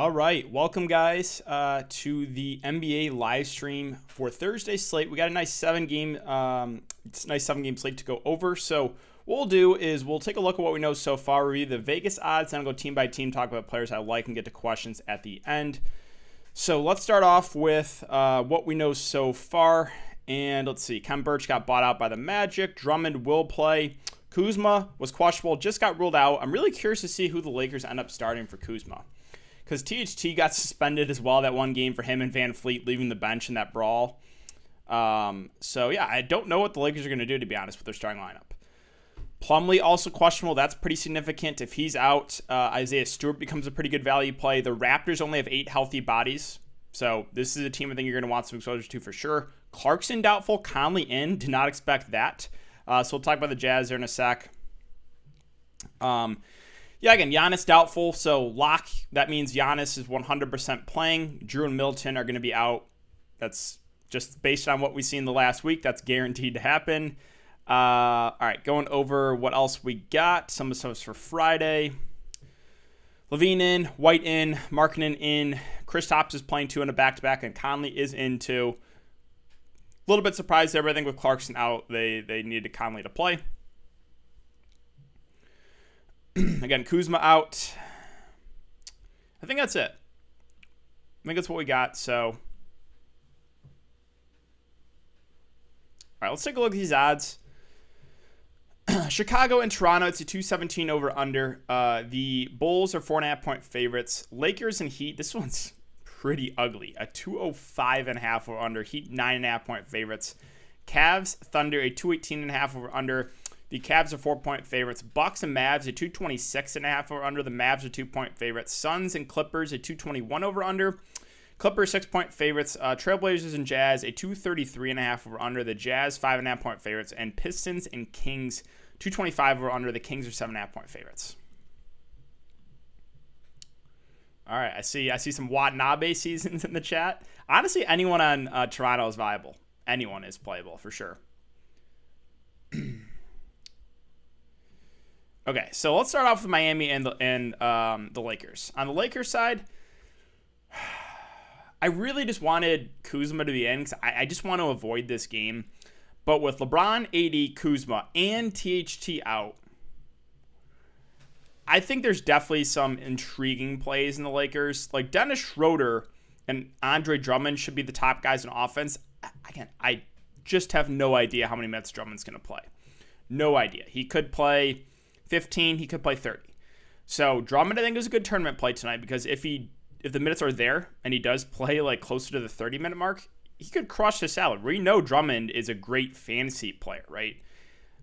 All right, welcome guys to the NBA live stream for Thursday slate. We got a nice seven game slate to go over. So what we'll do is we'll take a look at what we know so far, review the Vegas odds, and I'll go team by team, talk about players I like, and get to questions at the end. So let's start off with what we know so far. And let's see, Kem Birch got bought out by the Magic. Drummond will play. Kuzma was questionable, just got ruled out. I'm really curious to see who the Lakers end up starting for Kuzma, because THT got suspended as well that one game for him and Van Fleet leaving the bench in that brawl. So yeah, I don't know what the Lakers are going to do, to be honest, with their starting lineup. Plumlee also questionable. That's pretty significant. If he's out, Isaiah Stewart becomes a pretty good value play. The Raptors only have 8 healthy bodies, so this is a team I think you're going to want some exposure to for sure. Clarkson doubtful, Conley in. Did not expect that. So we'll talk about the Jazz there in a sec. Yeah, again, Giannis doubtful, so lock. That means Giannis is 100% playing. Drew and Middleton are going to be out. That's just based on what we've seen the last week. That's guaranteed to happen. All right, going over what else we got. Some of the stuff for Friday. Levine in, White in, Markkanen in. Kristaps is playing 2 in a back-to-back, and Conley is in 2. A little bit surprised there, but I think with Clarkson out, they needed Conley to play. Again, Kuzma out. I think that's it. I think that's what we got. So, all right, let's take a look at these odds. Chicago and Toronto, it's a 217 over under. The Bulls are 4.5-point favorites. Lakers and Heat, this one's pretty ugly. A 205.5 over under. Heat 9.5-point favorites. Cavs, Thunder, a 218.5 over under. The Cavs are 4-point favorites. Bucks and Mavs, a 226.5 over under. The Mavs are 2-point favorites. Suns and Clippers, a 221 over under. Clippers 6-point favorites. Trailblazers and Jazz, a 233.5 over under. The Jazz 5.5-point favorites. And Pistons and Kings 225 over under. The Kings are 7.5-point favorites. All right, I see some Watanabe seasons in the chat. Honestly, anyone on Toronto is viable. Anyone is playable for sure. Okay, so let's start off with Miami and the Lakers. On the Lakers side, I really just wanted Kuzma to be in because I just want to avoid this game. But with LeBron, AD, Kuzma, and THT out, I think there's definitely some intriguing plays in the Lakers. Like Dennis Schroeder and Andre Drummond should be the top guys in offense. Again, I just have no idea how many minutes Drummond's going to play. No idea. He could play 15, he could play 30. So Drummond, I think, is a good tournament play tonight because if the minutes are there and he does play like closer to the 30-minute mark, he could crush the salad. We know Drummond is a great fantasy player, right?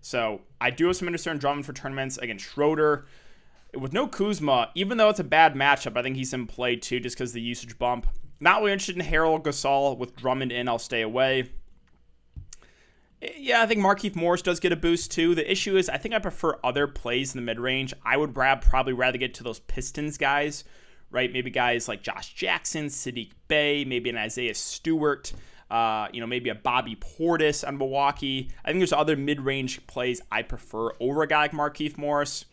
So I do have some interest in Drummond for tournaments. Again, Schroeder, with no Kuzma, even though it's a bad matchup, I think he's in play too just because of the usage bump. Not really interested in Harold Gasol. With Drummond in, I'll stay away. Yeah, I think Markieff Morris does get a boost too. The issue is I think I prefer other plays in the mid-range. I would probably rather get to those Pistons guys, right? Maybe guys like Josh Jackson, Sadiq Bey, maybe an Isaiah Stewart, maybe a Bobby Portis on Milwaukee. I think there's other mid-range plays I prefer over a guy like Markieff Morris.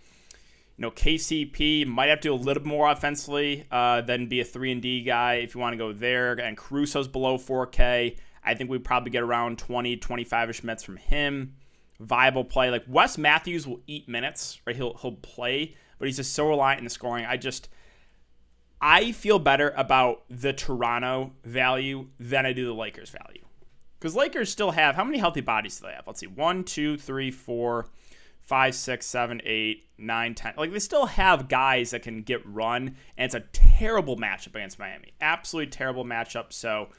KCP might have to do a little bit more offensively than be a 3-and-D guy if you want to go there. And Caruso's below 4K. I think we probably get around 20, 25-ish minutes from him. Viable play. Like Wes Matthews will eat minutes, right? He'll play, but he's just so reliant in the scoring. I feel better about the Toronto value than I do the Lakers value. Because Lakers still have, how many healthy bodies do they have? Let's see, 1, 2, 3, 4, 5, 6, 7, 8, 9, 10. Like they still have guys that can get run, and it's a terrible matchup against Miami. Absolutely terrible matchup. So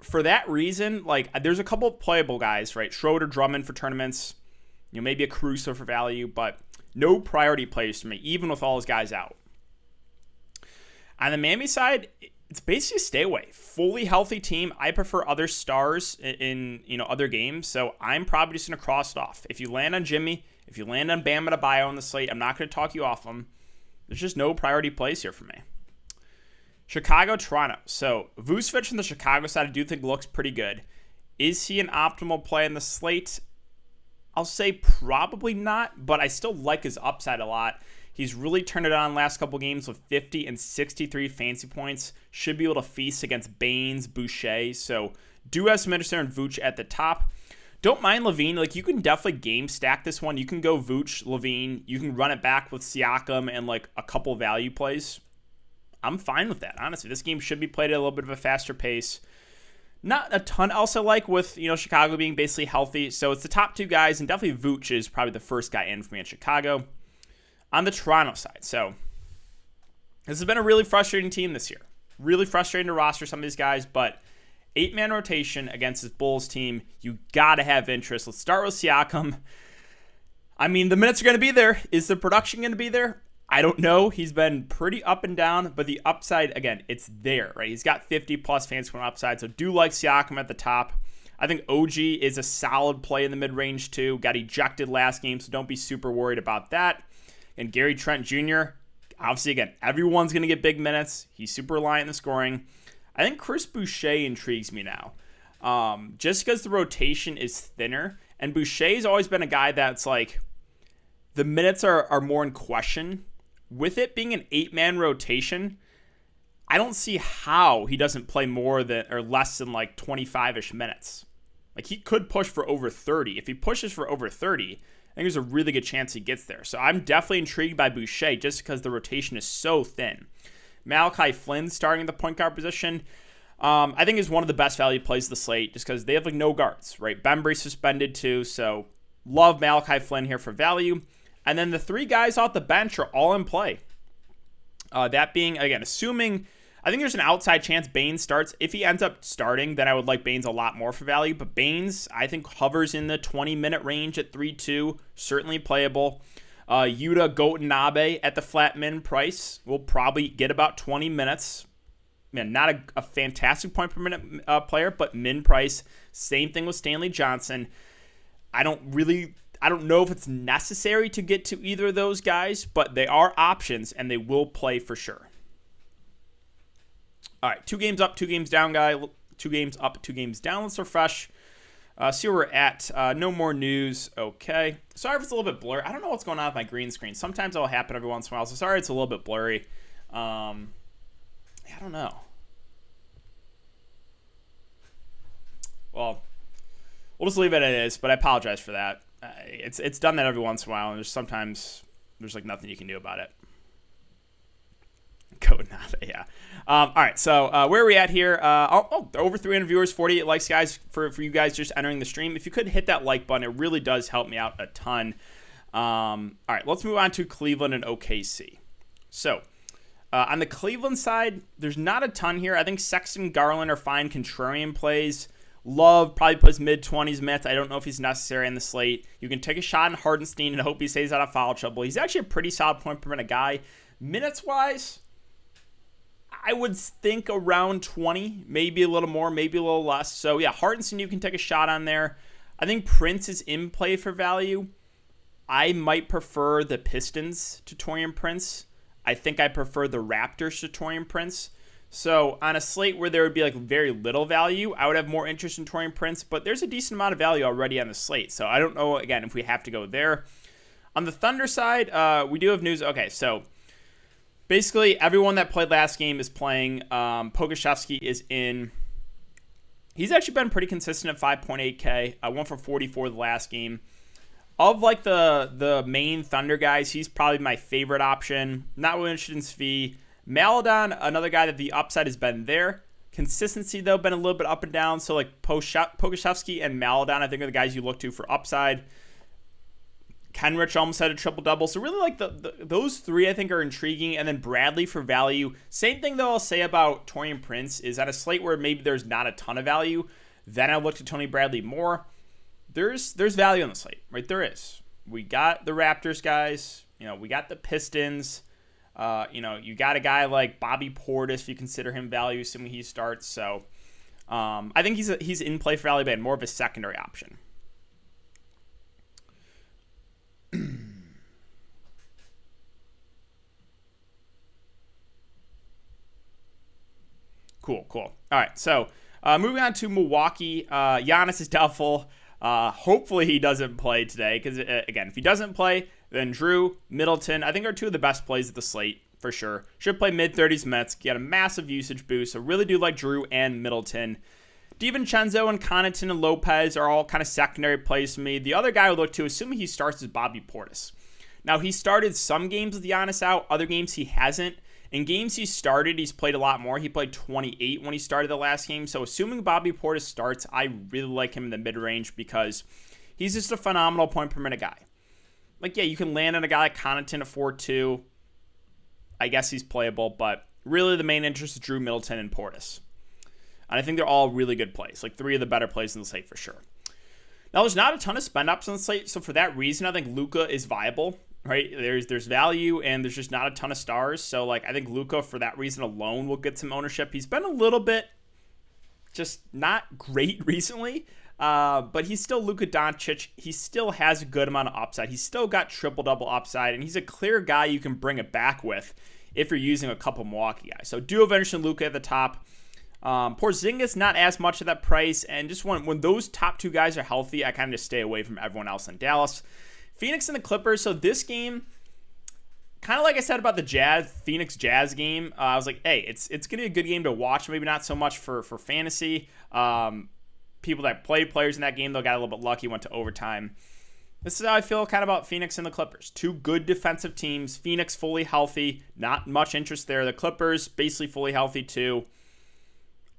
for that reason, like there's a couple of playable guys, right? Schroeder, Drummond for tournaments, maybe a Caruso for value, but no priority plays to me, even with all his guys out. On the Miami side, it's basically a stay away. Fully healthy team. I prefer other stars in other games, so I'm probably just going to cross it off. If you land on Jimmy, if you land on Bam Adebayo on the slate, I'm not going to talk you off them. There's just no priority plays here for me. Chicago, Toronto. So Vucevic from the Chicago side I do think looks pretty good. Is he an optimal play in the slate? I'll say probably not, but I still like his upside a lot. He's really turned it on last couple games with 50 and 63 fantasy points. Should be able to feast against Baines, Boucher. So do have some interest there in Vooch at the top. Don't mind Levine. Like, you can definitely game stack this one. You can go Vooch, Levine. You can run it back with Siakam and like a couple value plays. I'm fine with that, honestly. This game should be played at a little bit of a faster pace. Not a ton else I like with, Chicago being basically healthy. So it's the top two guys, and definitely Vooch is probably the first guy in for me in Chicago. On the Toronto side, so this has been a really frustrating team this year. Really frustrating to roster some of these guys, but 8-man rotation against this Bulls team, you got to have interest. Let's start with Siakam. I mean, the minutes are going to be there. Is the production going to be there? I don't know. He's been pretty up and down, but the upside, again, it's there, right? He's got 50-plus fantasy point upside, so do like Siakam at the top. I think OG is a solid play in the mid-range, too. Got ejected last game, so don't be super worried about that. And Gary Trent Jr., obviously, again, everyone's going to get big minutes. He's super reliant in the scoring. I think Chris Boucher intrigues me now. Just because the rotation is thinner. And Boucher's always been a guy that's like, the minutes are more in question. With it being an 8-man rotation, I don't see how he doesn't play more than or less than like 25-ish minutes. Like, he could push for over 30. If he pushes for over 30, I think there's a really good chance he gets there. So I'm definitely intrigued by Boucher just because the rotation is so thin. Malachi Flynn starting at the point guard position, I think is one of the best value plays of the slate just because they have like no guards, right? Bembry suspended too, so love Malachi Flynn here for value. And then the three guys off the bench are all in play. That being, again, assuming, I think there's an outside chance Baines starts. If he ends up starting, then I would like Baines a lot more for value. But Baines, I think, hovers in the 20-minute range at 3.2, certainly playable. Yuta Watanabe at the flat min price will probably get about 20 minutes. Man, not a fantastic point per minute player, but min price. Same thing with Stanley Johnson. I don't know if it's necessary to get to either of those guys, but they are options and they will play for sure. All right, 2 games up, 2 games down, guy. 2 games up, 2 games down. Let's refresh. See where we're at. No more news. Okay. Sorry if it's a little bit blurry. I don't know what's going on with my green screen. Sometimes it'll happen every once in a while. So sorry it's a little bit blurry. I don't know. Well, we'll just leave it as it is, but I apologize for that. It's done that every once in a while, and there's like nothing you can do about it. Code not, yeah. All right, so where are we at here? Over 300 viewers, 48 likes, guys, for you guys just entering the stream. If you could hit that like button, it really does help me out a ton. All right, let's move on to Cleveland and OKC. So on the Cleveland side, there's not a ton here. I think Sexton, Garland are fine contrarian plays. Love probably plays mid-20s minutes. I don't know if he's necessary in the slate. You can take a shot on Hardenstein and hope he stays out of foul trouble. He's actually a pretty solid point per minute guy. Minutes-wise, I would think around 20, maybe a little more, maybe a little less. So, yeah, Hardenstein you can take a shot on there. I think Prince is in play for value. I might prefer the Pistons to Taurean Prince. I think I prefer the Raptors to Taurean Prince. So on a slate where there would be like very little value, I would have more interest in Taurean Prince, but there's a decent amount of value already on the slate. So I don't know, again, if we have to go there. On the Thunder side, we do have news. Okay, so basically everyone that played last game is playing. Pokusevski is in. He's actually been pretty consistent at 5.8K. 1 for 44 the last game. Of like the main Thunder guys, he's probably my favorite option. Not really interested in Svi. Maladon, another guy that the upside has been there. Consistency, though, been a little bit up and down. So, like, Pokusevski and Maladon, I think, are the guys you look to for upside. Kenrich almost had a triple-double. So, really, like, those three, I think, are intriguing. And then Bradley for value. Same thing, though, I'll say about Taurean Prince is at a slate where maybe there's not a ton of value. Then I look to Tony Bradley more. There's value on the slate, right? There is. We got the Raptors guys. We got the Pistons. You got a guy like Bobby Portis if you consider him value, assuming he starts. So I think he's in play for value, but more of a secondary option. Cool. All right, so moving on to Milwaukee. Giannis is doubtful. Hopefully he doesn't play today because, again, if he doesn't play, then Drew, Middleton, I think are two of the best plays at the slate for sure. Should play mid-30s minutes, get a massive usage boost. So really do like Drew and Middleton. DiVincenzo and Connaughton and Lopez are all kind of secondary plays for me. The other guy I would look to, assuming he starts, is Bobby Portis. Now, he started some games with Giannis out, other games he hasn't. In games he started, he's played a lot more. He played 28 when he started the last game. So assuming Bobby Portis starts, I really like him in the mid-range because he's just a phenomenal point per minute guy. Like, yeah, you can land on a guy like Connaughton at 4-2. I guess he's playable, but really the main interest is Drew, Middleton, and Portis. And I think they're all really good plays, like three of the better plays in the slate for sure. Now, there's not a ton of spend-ups on the slate, so for that reason, I think Luka is viable. Right, there's value and there's just not a ton of stars. So like I think Luka for that reason alone will get some ownership. He's been a little bit just not great recently, but he's still Luka Doncic. He still has a good amount of upside. He's still got triple-double upside, and he's a clear guy you can bring it back with if you're using a couple Milwaukee guys. So do eventually Luka at the top. Porzingis not as much at that price, and just when those top two guys are healthy, I kind of just stay away from everyone else in Dallas. Phoenix and the Clippers. So this game, kind of like I said about the Phoenix Jazz game, I was like, hey, it's going to be a good game to watch. Maybe not so much for fantasy. People that played players in that game, though, got a little bit lucky, went to overtime. This is how I feel kind of about Phoenix and the Clippers. Two good defensive teams. Phoenix fully healthy. Not much interest there. The Clippers basically fully healthy too.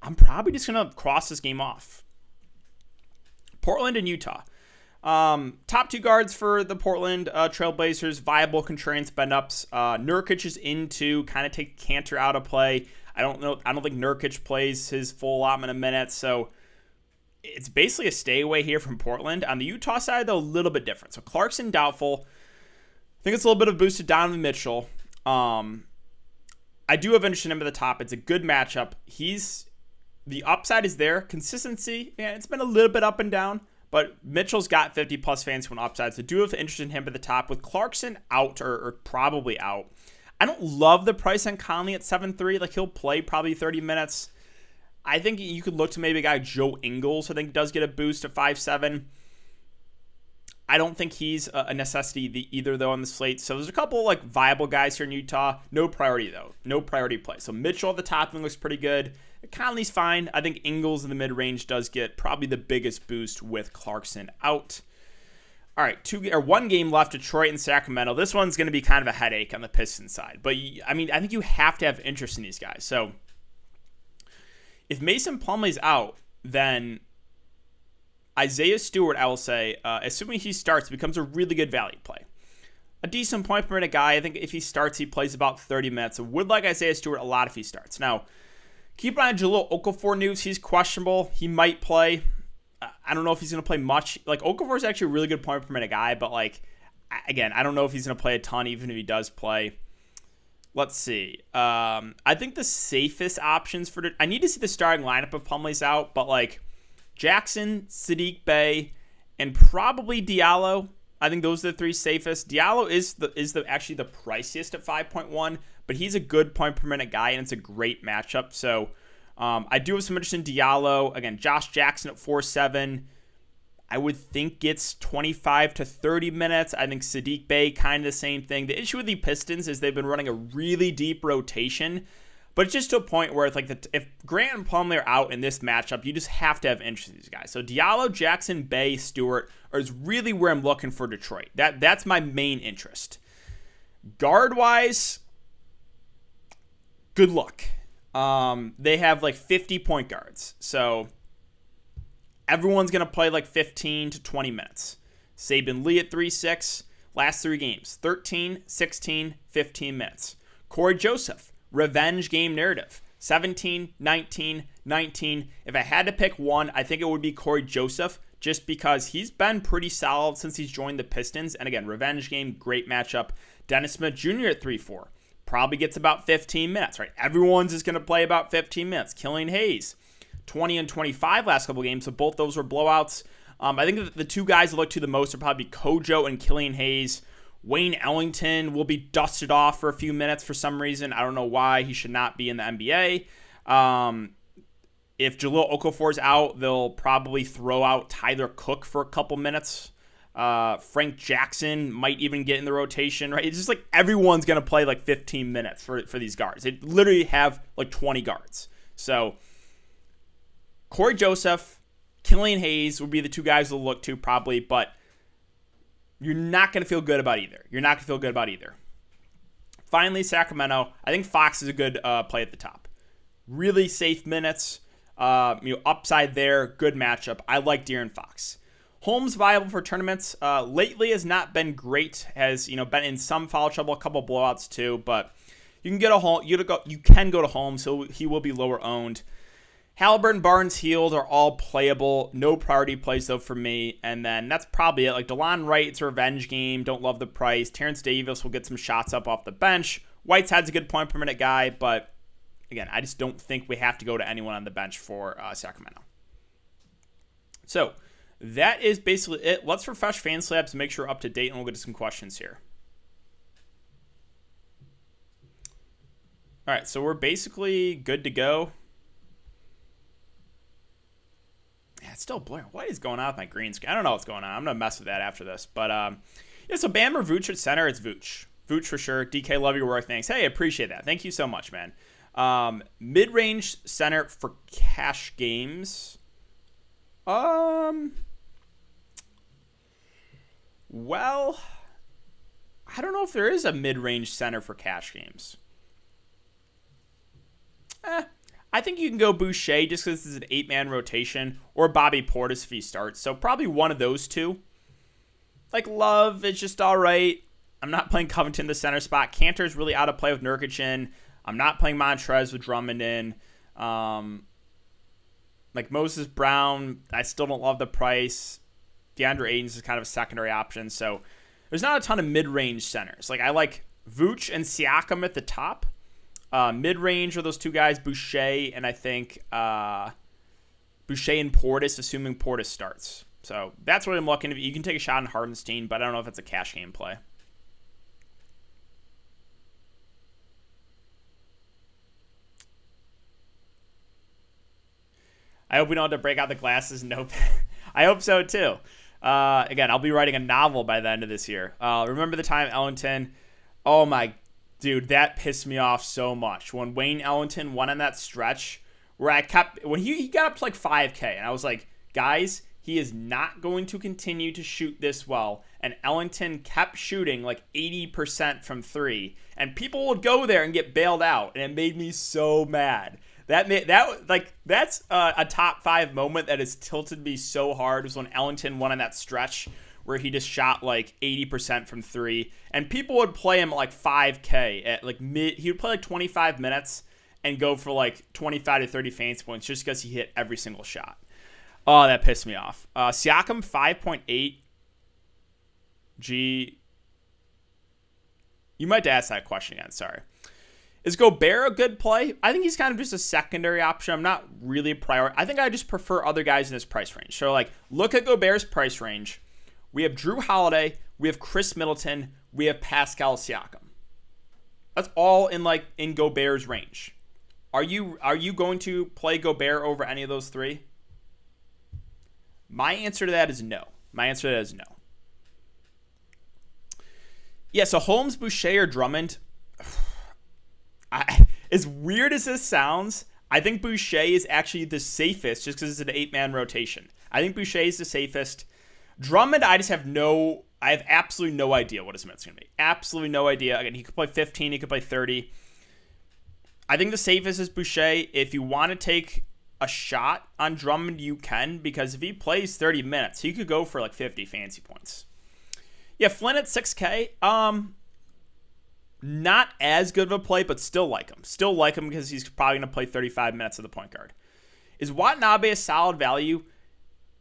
I'm probably just going to cross this game off. Portland and Utah. Top two guards for the Portland Trailblazers, viable contrarian spend-ups. Nurkic is in to kind of take Cantor out of play. I don't think Nurkic plays his full allotment of minutes, so it's basically a stay away here from Portland. On the Utah side, though, a little bit different. So Clarkson doubtful. I think it's a little bit of a boost to Donovan Mitchell. I do have interest in him at the top. It's a good matchup. The upside is there. Consistency, yeah, it's been a little bit up and down. But Mitchell's got 50-plus fantasy point upside, so do have interest in him at the top. With Clarkson out or probably out, I don't love the price on Conley at 7-3. Like, he'll play probably 30 minutes. I think you could look to maybe a guy Joe Ingles, I think does get a boost to 5-7. I don't think he's a necessity either, though, on the slate. So there's a couple like viable guys here in Utah. No priority, though. No priority play. So Mitchell at the top looks pretty good. Conley's fine. I think Ingles in the mid-range does get probably the biggest boost with Clarkson out. All right, one game left, Detroit and Sacramento. This one's going to be kind of a headache on the Pistons side. But, I mean, I think you have to have interest in these guys. So if Mason Plumlee's out, then Isaiah Stewart, I will say, assuming he starts, becomes a really good value play. A decent point per minute guy. I think if he starts, he plays about 30 minutes. I would like Isaiah Stewart a lot if he starts. Now, keep an eye on Jahlil Okafor news. He's questionable. He might play. I don't know if he's going to play much. Like, Okafor is actually a really good point per minute guy, but, like, again, I don't know if he's going to play a ton, even if he does play. Let's see. I think the safest options for I need to see the starting lineup if Plumlee's out, but, like, Jackson, Sadiq Bey, and probably Diallo. I think those are the three safest. Diallo is actually the priciest at 5.1, but he's a good point per minute guy, and it's a great matchup. So I do have some interest in Diallo. Again, Josh Jackson at 4.7. I would think gets 25 to 30 minutes. I think Sadiq Bey, kind of the same thing. The issue with the Pistons is they've been running a really deep rotation, but it's just to a point where it's like if Grant and Plumlee are out in this matchup, you just have to have interest in these guys. So Diallo, Jackson, Bey, Stewart is really where I'm looking for Detroit. That's my main interest. Guard-wise, good luck. They have like 50 point guards. So everyone's going to play like 15 to 20 minutes. Saban Lee at 3.6. Last three games, 13, 16, 15 minutes. Corey Joseph, revenge game narrative, 17, 19, 19. If I had to pick one, I think it would be Corey Joseph, just because he's been pretty solid since he's joined the Pistons. And again, revenge game, great matchup. Dennis Smith Jr. at 3.4. Probably gets about 15 minutes, right? Everyone's just going to play about 15 minutes. Killian Hayes, 20 and 25 last couple games, so both those were blowouts. I think that the two guys I look to the most are probably Kojo and Killian Hayes. Wayne Ellington will be dusted off for a few minutes for some reason. I don't know why. He should not be in the NBA. If Jahlil Okafor's out, they'll probably throw out Tyler Cook for a couple minutes. Frank Jackson might even get in the rotation, right? It's just like everyone's going to play like 15 minutes for these guards. They literally have like 20 guards. So Corey Joseph, Killian Hayes would be the two guys to look to probably, but you're not going to feel good about either. Finally, Sacramento. I think Fox is a good play at the top. Really safe minutes. Upside there. Good matchup. I like De'Aaron Fox. Holmes viable for tournaments. Lately has not been great. Has been in some foul trouble, a couple blowouts too. But you can get a home. You can go to Holmes. So he will be lower owned. Halliburton, Barnes, Hield are all playable. No priority plays though for me. And then that's probably it. Like DeLon Wright, it's a revenge game. Don't love the price. Terrence Davis will get some shots up off the bench. Whiteside's a good point per minute guy, but again, I just don't think we have to go to anyone on the bench for Sacramento. So that is basically it. Let's refresh FanSlabs and make sure we're up to date, and we'll get to some questions here. All right, so we're basically good to go. Yeah, it's still blurry. What is going on with my green screen? I don't know what's going on. I'm going to mess with that after this. But, so Bam or Vooch at center, it's Vooch. Vooch for sure. DK, love your work. Thanks. Hey, appreciate that. Thank you so much, man. Mid-range center for cash games. Well, I don't know if there is a mid-range center for cash games. I think you can go Boucher just because this is an 8-man rotation, or Bobby Portis if he starts. So probably one of those two. Like Love is just all right. I'm not playing Covington the center spot. Cantor's really out of play with Nurkic in. I'm not playing Montrez with Drummond in. Like Moses Brown, I still don't love the price. DeAndre Ayton's is kind of a secondary option. So there's not a ton of mid-range centers. Like I like Vooch and Siakam at the top. Mid-range are those two guys, Boucher, and I think Boucher and Portis, assuming Portis starts. So that's what I'm looking at. You can take a shot on Hardenstein, but I don't know if it's a cash game play. I hope we don't have to break out the glasses. Nope. I hope so, too. Again, I'll be writing a novel by the end of this year. Remember the time Ellington? Oh, my dude, that pissed me off so much. When Wayne Ellington went on that stretch where when he got up to like 5K, and I was like, guys, he is not going to continue to shoot this well. And Ellington kept shooting like 80% from three, and people would go there and get bailed out, and it made me so mad. That's a top 5 moment that has tilted me so hard was when Ellington won on that stretch where he just shot like 80% from three, and people would play him at like 5K at like he would play like 25 minutes and go for like 25 to 30 fantasy points just because he hit every single shot. Oh, that pissed me off. Siakam 5.8. Gee, you might ask that question again. Sorry. Is Gobert a good play? I think he's kind of just a secondary option. I'm not really a priority. I think I just prefer other guys in this price range. So like, look at Gobert's price range. We have Drew Holiday, we have Chris Middleton, we have Pascal Siakam. That's all in Gobert's range. Are you going to play Gobert over any of those three? My answer to that is no. Yeah, so Holmes, Boucher, or Drummond. As weird as this sounds, I think Boucher is actually the safest just because it's an 8-man rotation. I think Boucher is the safest. Drummond, I have absolutely no idea what his minutes are going to be. Absolutely no idea. Again, he could play 15, he could play 30. I think the safest is Boucher. If you want to take a shot on Drummond, you can, because if he plays 30 minutes, he could go for like 50 fantasy points. Yeah, Flynn at 6K. Not as good of a play, but still like him. Still like him because he's probably going to play 35 minutes of the point guard. Is Watanabe a solid value?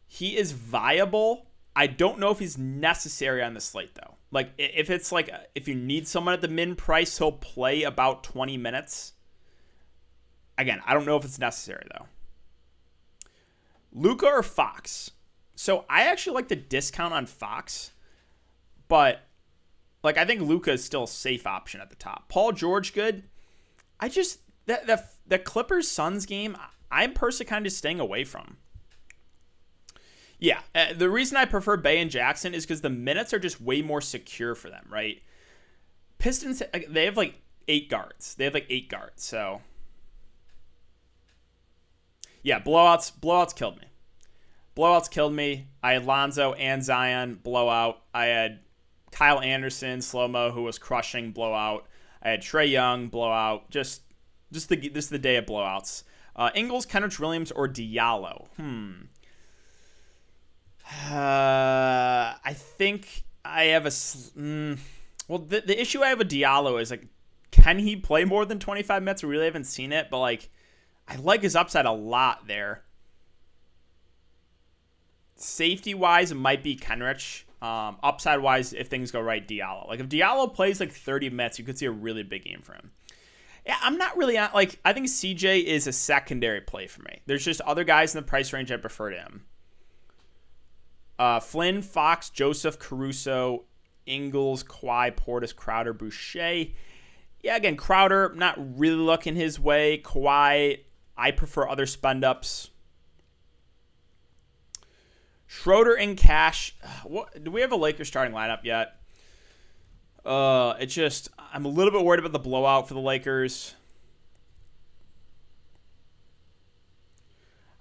He is viable. I don't know if he's necessary on the slate, though. Like, if you need someone at the min price, he'll play about 20 minutes. Again, I don't know if it's necessary, though. Luka or Fox? So I actually like the discount on Fox, but I think Luka is still a safe option at the top. Paul George, good. The Clippers-Suns game, I'm personally kind of just staying away from. Yeah, the reason I prefer Bey and Jackson is because the minutes are just way more secure for them, right? Pistons, they have like 8 guards. So yeah, blowouts killed me. I had Lonzo and Zion, blowout. I had Kyle Anderson, slow-mo, who was crushing, blowout. I had Trae Young, blowout. This is the day of blowouts. Ingles, Kenrich Williams, or Diallo. I think I have well, the issue I have with Diallo is, like, can he play more than 25 minutes? We really haven't seen it, but, like, I like his upside a lot there. Safety-wise, it might be Kenrich. Upside-wise, if things go right, Diallo. Like, if Diallo plays, like, 30 minutes, you could see a really big game for him. Yeah, I'm not really on, like, I think CJ is a secondary play for me. There's just other guys in the price range I prefer to him. Flynn, Fox, Joseph, Caruso, Ingles, Kawhi, Portis, Crowder, Boucher. Yeah, again, Crowder, not really looking his way. Kawhi, I prefer other spend-ups. Schroeder and Cash. Do we have a Lakers starting lineup yet? I'm a little bit worried about the blowout for the Lakers.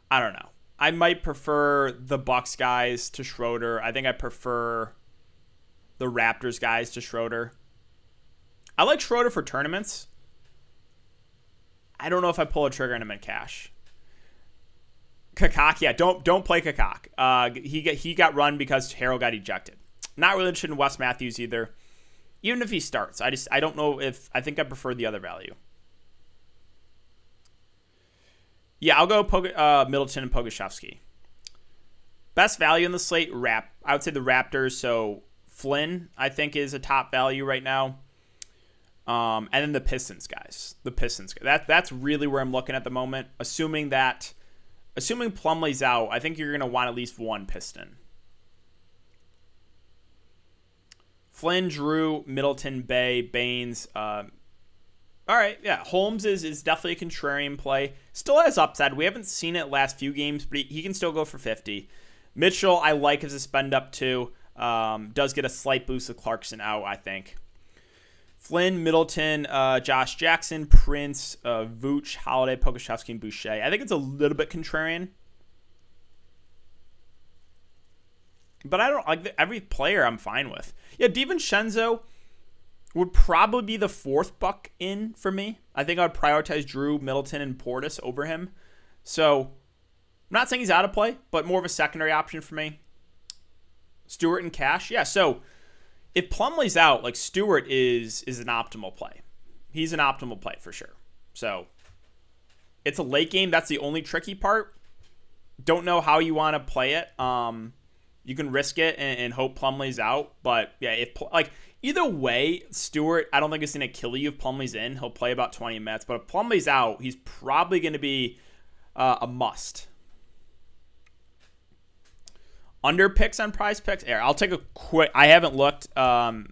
I don't know. I might prefer the Bucks guys to Schroeder. I think I prefer the Raptors guys to Schroeder. I like Schroeder for tournaments. I don't know if I pull a trigger on him in cash. Kakak, yeah, don't play Kakak. He got run because Harrell got ejected. Not really interested in Wes Matthews either. Even if he starts, I don't know if I think I prefer the other value. Yeah, I'll go Middleton and Pokusevski. Best value in the slate, I would say the Raptors. So Flynn, I think, is a top value right now. And then the Pistons guys. That's really where I'm looking at the moment. Assuming Plumlee's out, I think you're going to want at least one Piston. Flynn, Drew, Middleton, Bey, Baines. All right, yeah. Holmes is definitely a contrarian play. Still has upside. We haven't seen it last few games, but he can still go for 50. Mitchell, I like as a spend up too. Does get a slight boost with Clarkson out, I think. Flynn, Middleton, Josh Jackson, Prince, Vooch, Holiday, Pokusevski, and Boucher. I think it's a little bit contrarian. But I don't like every player I'm fine with. Yeah, DiVincenzo would probably be the fourth buck in for me. I think I would prioritize Drew, Middleton, and Portis over him. So I'm not saying he's out of play, but more of a secondary option for me. Stewart and Cash. Yeah, so if Plumlee's out, like, Stewart is an optimal play. He's an optimal play for sure. So it's a late game. That's the only tricky part. Don't know how you want to play it. You can risk it and hope Plumlee's out. But yeah, either way, Stewart, I don't think it's going to kill you if Plumlee's in. He'll play about 20 minutes. But if Plumlee's out, he's probably going to be a must. Under picks on Prize Picks. I'll take a quick. I haven't looked, but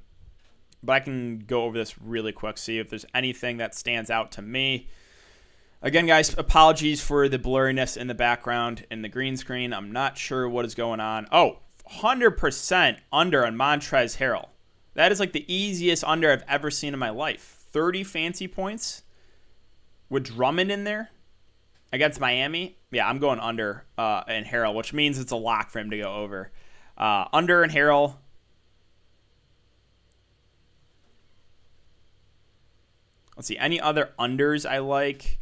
I can go over this really quick, see if there's anything that stands out to me. Again, guys, apologies for the blurriness in the background and the green screen. I'm not sure what is going on. 100% under on Montrezl Harrell. That is like the easiest under I've ever seen in my life. 30 fancy points with Drummond in there against Miami. Yeah, I'm going under and Harrell, which means it's a lock for him to go over. Under and Harrell. Let's see, any other unders I like?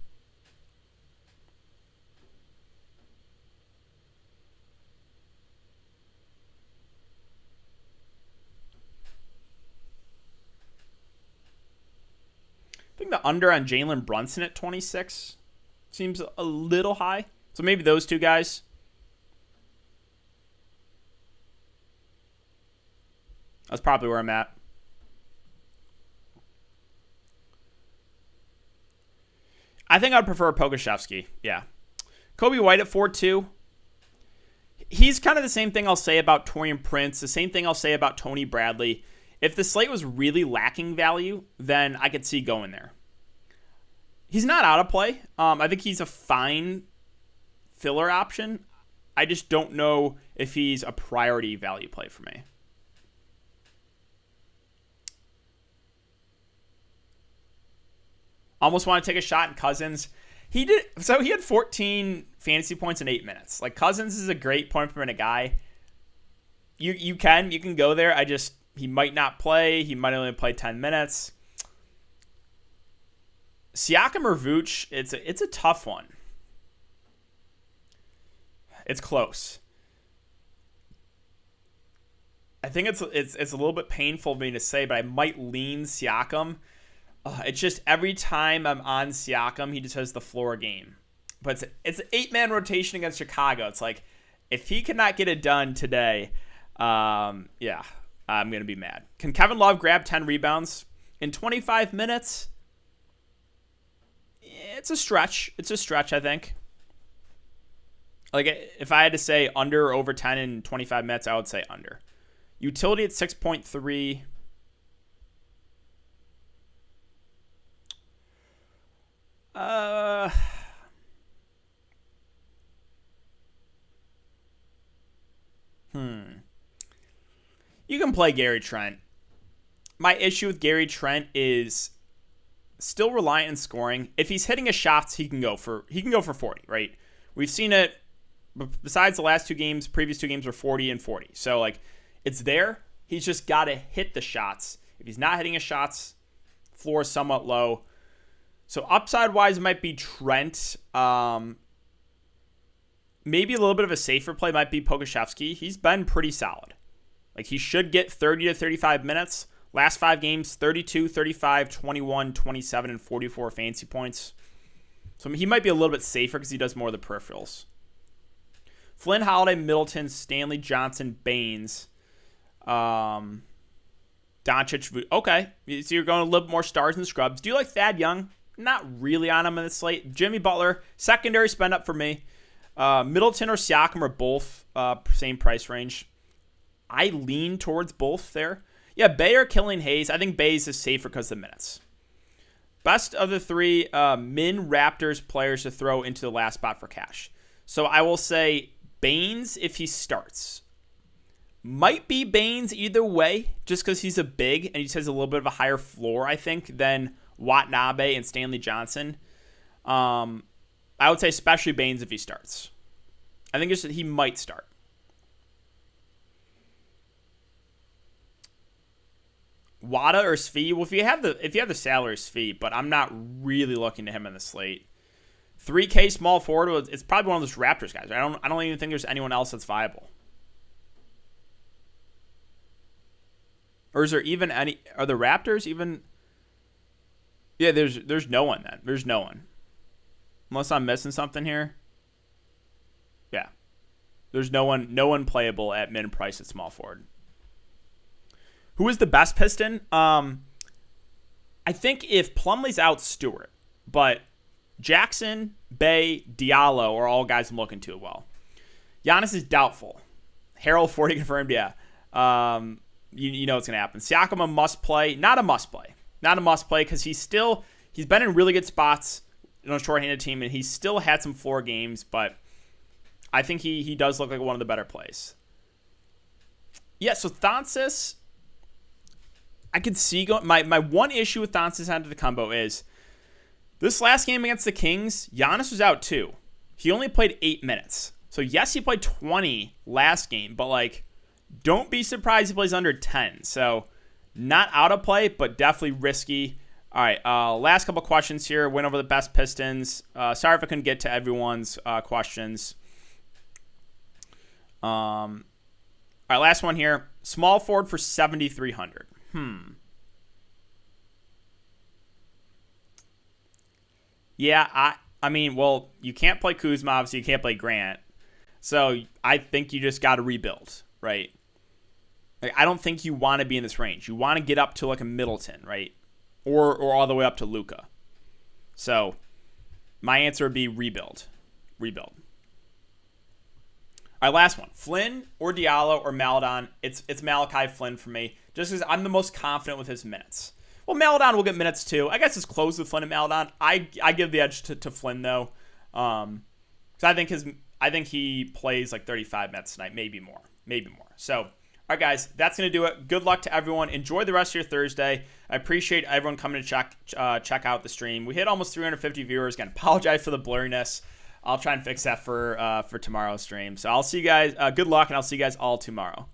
I think the under on Jalen Brunson at 26 seems a little high. So maybe those two guys. That's probably where I'm at. I think I'd prefer Pokusevski. Yeah. Kobe White at 4-2. He's kind of the same thing I'll say about Taurean Prince. The same thing I'll say about Tony Bradley. If the slate was really lacking value, then I could see going there. He's not out of play. I think he's a fine filler option. I just don't know if he's a priority value play for me. Almost want to take a shot in Cousins. He had 14 fantasy points in 8 minutes. Like, Cousins is a great point per minute guy. You can go there. He might not play. He might only play 10 minutes. Siakam or Vooch, it's a tough one. It's close. I think it's a little bit painful for me to say, but I might lean Siakam. It's just every time I'm on Siakam, he just has the floor game. But it's an 8-man rotation against Chicago. It's like, if he cannot get it done today, I'm going to be mad. Can Kevin Love grab 10 rebounds in 25 minutes? It's a stretch. I think. Like, if I had to say under or over 10 in 25 minutes, I would say under. Utility at 6.3. You can play Gary Trent. My issue with Gary Trent is still reliant on scoring. If he's hitting his shots, he can go for 40, right? We've seen it besides the last two games, previous two games were 40 and 40. So, like, it's there. He's just got to hit the shots. If he's not hitting his shots, floor is somewhat low. So upside-wise, it might be Trent. Maybe a little bit of a safer play might be Pokusevski. He's been pretty solid. Like, he should get 30 to 35 minutes. Last 5 games, 32, 35, 21, 27, and 44 fantasy points. So he might be a little bit safer because he does more of the peripherals. Flynn, Holiday, Middleton, Stanley, Johnson, Baines, Doncic. Okay, so you're going a little bit more stars and scrubs. Do you like Thad Young? Not really on him in the slate. Jimmy Butler, secondary spend up for me. Middleton or Siakam are both same price range. I lean towards both there. Yeah, Bay or Killian Hayes. I think Bayes is safer because of the minutes. Best of the 3 min Raptors players to throw into the last spot for cash. So I will say Baines if he starts. Might be Baines either way, just because he's a big and he just has a little bit of a higher floor, I think, than Watanabe and Stanley Johnson. I would say especially Baines if he starts. I think he might start. Wada or Svi? Well, if you have the salary, Svi, but I'm not really looking to him in the slate. 3K small forward. It's probably one of those Raptors guys. I don't even think there's anyone else that's viable. Or is there even any? Are the Raptors even? Yeah, there's no one then. There's no one. Unless I'm missing something here. Yeah. There's no one playable at mid price at small forward. Who is the best Piston? I think if Plumlee's out, Stewart. But Jackson, Bay, Diallo are all guys I'm looking to as well. Giannis is doubtful. Harold 40 confirmed, yeah. You know what's going to happen. Siakam a must play. Not a must play. Not a must play because he's been in really good spots on a shorthanded team, and he's still had some floor games, but I think he does look like one of the better plays. Yeah, so Thonsis, I could see going. My one issue with Thonsis under the combo is this last game against the Kings, Giannis was out too. He only played 8 minutes. So yes, he played 20 last game, but like, don't be surprised he plays under 10. So not out of play, but definitely risky. All right, last couple questions here. Went over the best Pistons. Sorry if I couldn't get to everyone's questions. All right, last one here. Small forward for 7,300. Yeah, I mean, well, you can't play Kuzma, obviously you can't play Grant. So I think you just got to rebuild, right? Like, I don't think you want to be in this range. You want to get up to like a Middleton, right? Or all the way up to Luka. So my answer would be rebuild. Rebuild. All right, last one. Flynn or Diallo or Maladon. It's Malachi Flynn for me, just because I'm the most confident with his minutes. Well, Maladon will get minutes too. I guess it's close with Flynn and Maladon. I give the edge to Flynn, though. Because I think I think he plays like 35 minutes tonight, maybe more. So, all right, guys, that's going to do it. Good luck to everyone. Enjoy the rest of your Thursday. I appreciate everyone coming to check out the stream. We hit almost 350 viewers. Again, apologize for the blurriness. I'll try and fix that for tomorrow's stream. So I'll see you guys. Good luck, and I'll see you guys all tomorrow.